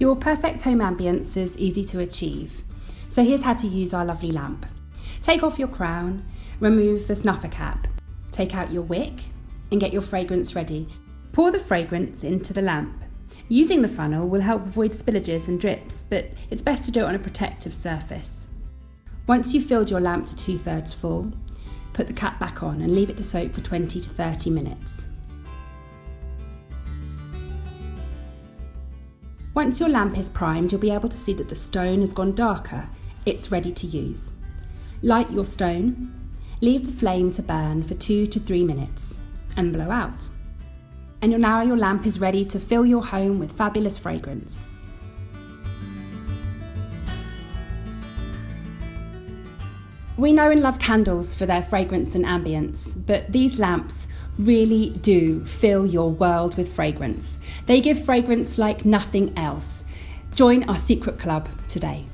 Your perfect home ambience is easy to achieve. So here's how to use our lovely lamp. Take off your crown, remove the snuffer cap, take out your wick and get your fragrance ready. Pour the fragrance into the lamp. Using the funnel will help avoid spillages and drips, but it's best to do it on a protective surface. Once you've filled your lamp to 2/3 full, put the cap back on and leave it to soak for 20 to 30 minutes. Once your lamp is primed, you'll be able to see that the stone has gone darker. It's ready to use. Light your stone, leave the flame to burn for 2 to 3 minutes and blow out. And now your lamp is ready to fill your home with fabulous fragrance. We know and love candles for their fragrance and ambience, but these lamps really do fill your world with fragrance. They give fragrance like nothing else. Join our secret club today.